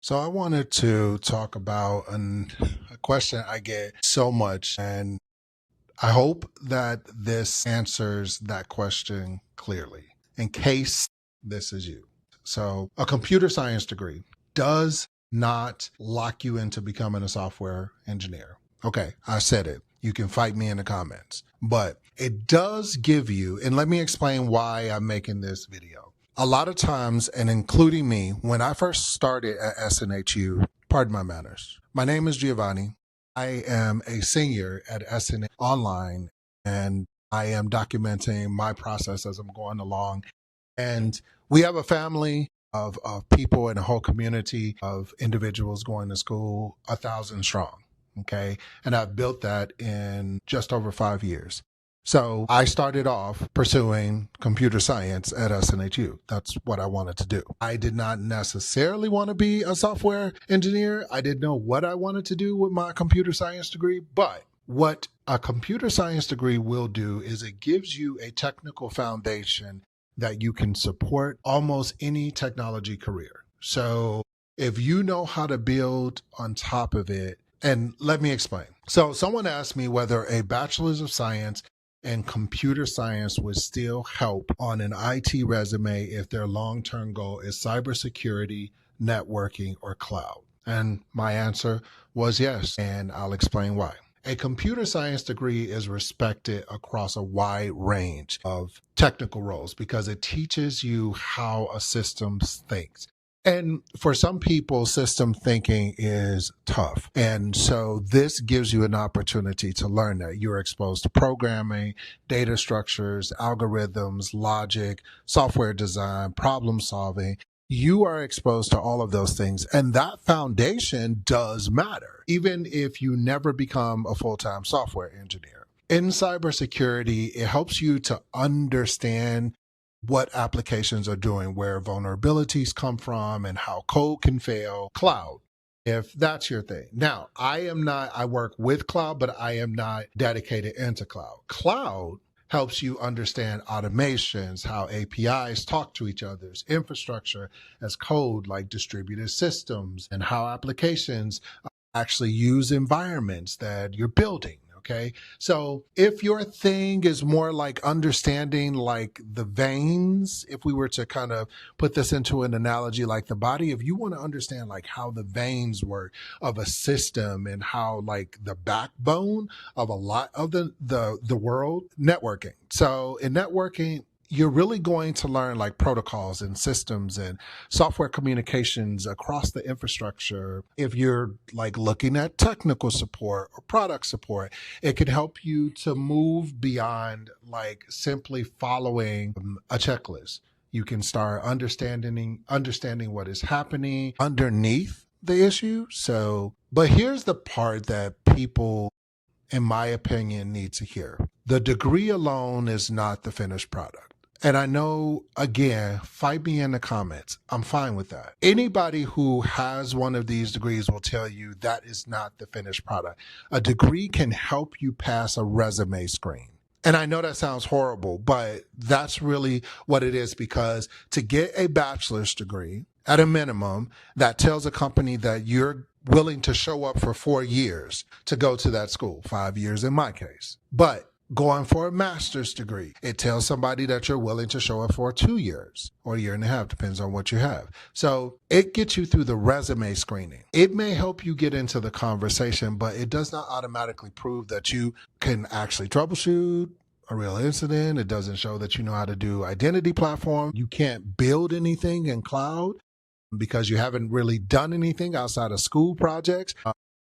So I wanted to talk about a question I get so much, and I hope that this answers that question clearly in case this is you. So a computer science degree does not lock you into becoming a software engineer. Okay, I said it. You can fight me in the comments, but it does give you, and let me explain why I'm making this video. A lot of times, and including me, when I first started at SNHU, pardon my manners, my name is Giovanni. I am a senior at SNH Online, and I am documenting my process as I'm going along. And we have a family of people and a whole community of individuals going to school, 1,000 strong. Okay. And I've built that in just over 5 years. So I started off pursuing computer science at SNHU. That's what I wanted to do. I did not necessarily want to be a software engineer. I didn't know what I wanted to do with my computer science degree, but what a computer science degree will do is it gives you a technical foundation that you can support almost any technology career. So if you know how to build on top of it, and let me explain. So someone asked me whether a bachelor's of science in computer science would still help on an IT resume if their long-term goal is cybersecurity, networking, or cloud. And my answer was yes, and I'll explain why. A computer science degree is respected across a wide range of technical roles because it teaches you how a system thinks. And for some people, system thinking is tough. And so this gives you an opportunity to learn that. You're exposed to programming, data structures, algorithms, logic, software design, problem solving. You are exposed to all of those things. And that foundation does matter, even if you never become a full-time software engineer. In cybersecurity, it helps you to understand what applications are doing, where vulnerabilities come from, and how code can fail. Cloud, if that's your thing. Now, I work with cloud, but I am not dedicated into cloud. Cloud helps you understand automations, how APIs talk to each other's infrastructure as code, like distributed systems, and how applications actually use environments that you're building. Okay. So if your thing is more like understanding like the veins, if we were to kind of put this into an analogy like the body, if you want to understand like how the veins work of a system and how like the backbone of a lot of the world, networking. So in networking, you're really going to learn like protocols and systems and software communications across the infrastructure. If you're like looking at technical support or product support, it can help you to move beyond like simply following a checklist. You can start understanding what is happening underneath the issue. So, but here's the part that people, in my opinion, need to hear. The degree alone is not the finished product. And I know, again, fight me in the comments. I'm fine with that. Anybody who has one of these degrees will tell you that is not the finished product. A degree can help you pass a resume screen. And I know that sounds horrible, but that's really what it is, because to get a bachelor's degree, at a minimum, that tells a company that you're willing to show up for 4 years to go to that school, 5 years in my case. But going for a master's degree, it tells somebody that you're willing to show up for 2 years or a year and a half, depends on what you have. So it gets you through the resume screening. It may help you get into the conversation, but it does not automatically prove that you can actually troubleshoot a real incident. It doesn't show that you know how to do identity platform. You can't build anything in cloud because you haven't really done anything outside of school projects.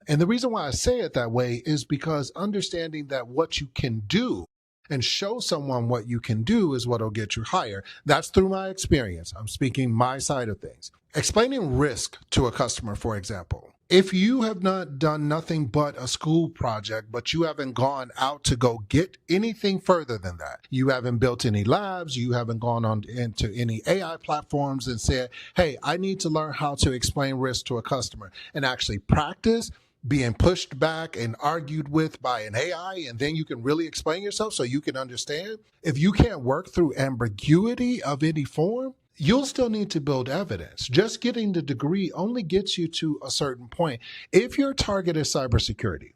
And the reason why I say it that way is because understanding that what you can do and show someone what you can do is what will get you higher. That's through my experience. I'm speaking my side of things. Explaining risk to a customer, for example. If you have not done nothing but a school project, but you haven't gone out to go get anything further than that, you haven't built any labs, you haven't gone on into any AI platforms and said, hey, I need to learn how to explain risk to a customer and actually practice being pushed back and argued with by an AI, and then you can really explain yourself so you can understand. If you can't work through ambiguity of any form, you'll still need to build evidence. Just getting the degree only gets you to a certain point. If your target is cybersecurity,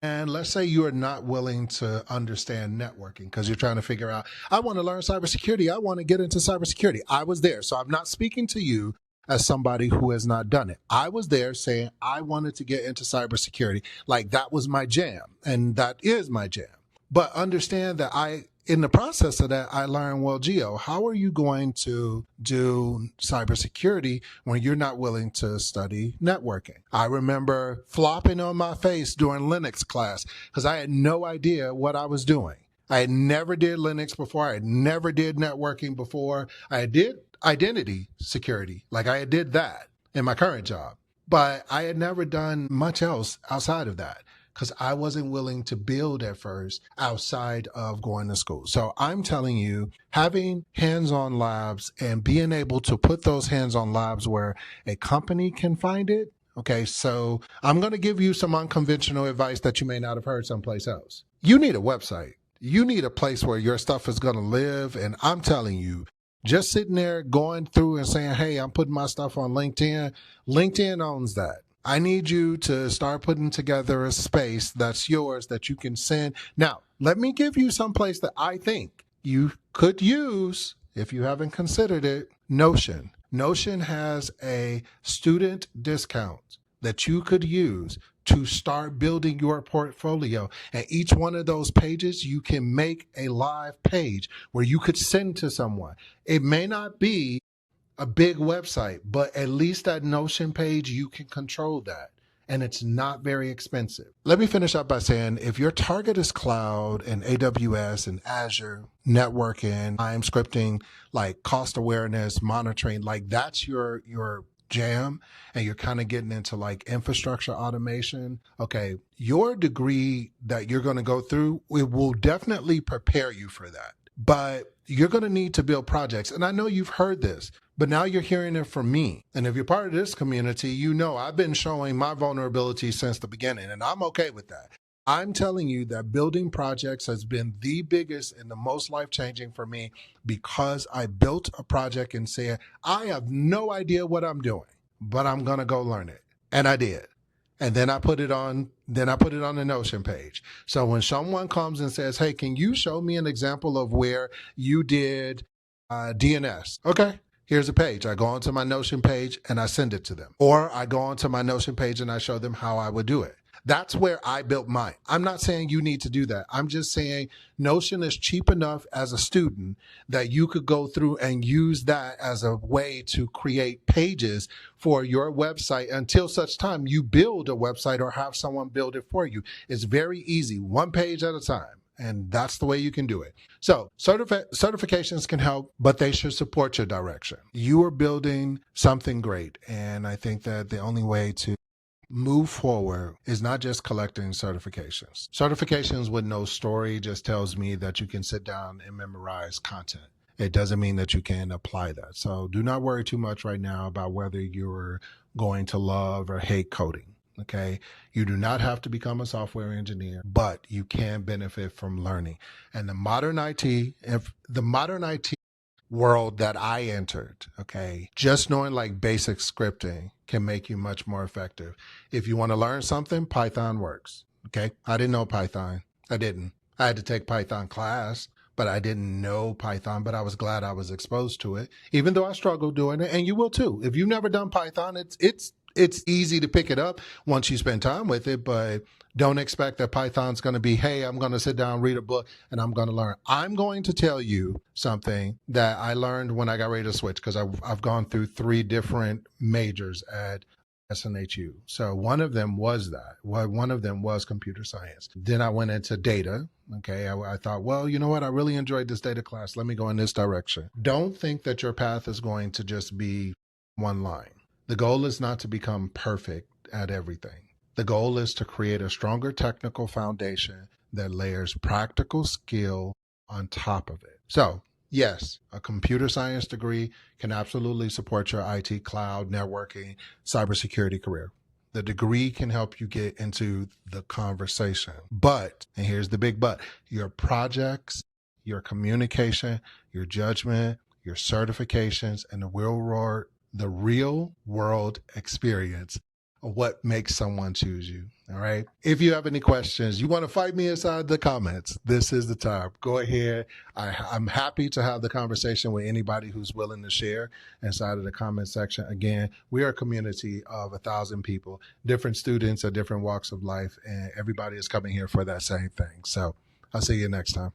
and let's say you are not willing to understand networking because you're trying to figure out, I want to learn cybersecurity. I want to get into cybersecurity. I was there. So I'm not speaking to you as somebody who has not done it. I was there saying I wanted to get into cybersecurity. Like that was my jam. And that is my jam. But understand that in the process of that, I learned, well, Gio, how are you going to do cybersecurity when you're not willing to study networking? I remember flopping on my face during Linux class because I had no idea what I was doing. I had never did Linux before. I had never did networking before. I did identity security. Like I did that in my current job, but I had never done much else outside of that, because I wasn't willing to build at first outside of going to school. So I'm telling you, having hands-on labs and being able to put those hands-on labs where a company can find it. Okay, so I'm going to give you some unconventional advice that you may not have heard someplace else. You need a website. You need a place where your stuff is going to live. And I'm telling you, just sitting there going through and saying, hey, I'm putting my stuff on LinkedIn. LinkedIn owns that. I need you to start putting together a space that's yours that you can send. Now, let me give you some place that I think you could use, if you haven't considered it, Notion. Notion has a student discount that you could use to start building your portfolio. And each one of those pages, you can make a live page where you could send to someone. It may not be a big website, but at least that Notion page, you can control that. And it's not very expensive. Let me finish up by saying, if your target is cloud and AWS and Azure, networking, IAM scripting, like cost awareness, monitoring, like that's your jam, and you're kind of getting into like infrastructure automation, okay, your degree that you're going to go through, it will definitely prepare you for that. But you're going to need to build projects. And I know you've heard this, but now you're hearing it from me. And if you're part of this community, you know I've been showing my vulnerability since the beginning, and I'm okay with that. I'm telling you that building projects has been the biggest and the most life-changing for me, because I built a project and said, I have no idea what I'm doing, but I'm going to go learn it. And I did. And then I put it on the Notion page. So when someone comes and says, hey, can you show me an example of where you did DNS? Okay, here's a page. I go onto my Notion page and I send it to them. Or I go onto my Notion page and I show them how I would do it. That's where I built mine. I'm not saying you need to do that. I'm just saying Notion is cheap enough as a student that you could go through and use that as a way to create pages for your website until such time you build a website or have someone build it for you. It's very easy, one page at a time. And that's the way you can do it. So certifications can help, but they should support your direction. You are building something great. And I think that the only way to move forward is not just collecting certifications. Certifications with no story just tells me that you can sit down and memorize content. It doesn't mean that you can apply that. So do not worry too much right now about whether you're going to love or hate coding. Okay. You do not have to become a software engineer, but you can benefit from learning. And the modern IT world that I entered, okay, just knowing like basic scripting can make you much more effective. If you want to learn something, Python works. Okay. I didn't know Python. I had to take Python class, but I didn't know Python, but I was glad I was exposed to it, even though I struggled doing it. And you will too. If you've never done Python, it's easy to pick it up once you spend time with it, but don't expect that Python's going to be, hey, I'm going to sit down, read a book, and I'm going to learn. I'm going to tell you something that I learned when I got ready to switch, because I've gone through 3 different majors at SNHU. So one of them was that. One of them was computer science. Then I went into data. Okay, I thought, well, you know what? I really enjoyed this data class. Let me go in this direction. Don't think that your path is going to just be one line. The goal is not to become perfect at everything. The goal is to create a stronger technical foundation that layers practical skill on top of it. So, yes, a computer science degree can absolutely support your IT, cloud, networking, cybersecurity career. The degree can help you get into the conversation. But, and here's the big but, your projects, your communication, your judgment, your certifications, and the real world experience of what makes someone choose you. All right. If you have any questions, you want to fight me inside the comments, this is the time. Go ahead. I'm happy to have the conversation with anybody who's willing to share inside of the comment section. Again, we are a community of 1,000 people, different students at different walks of life, and everybody is coming here for that same thing. So I'll see you next time.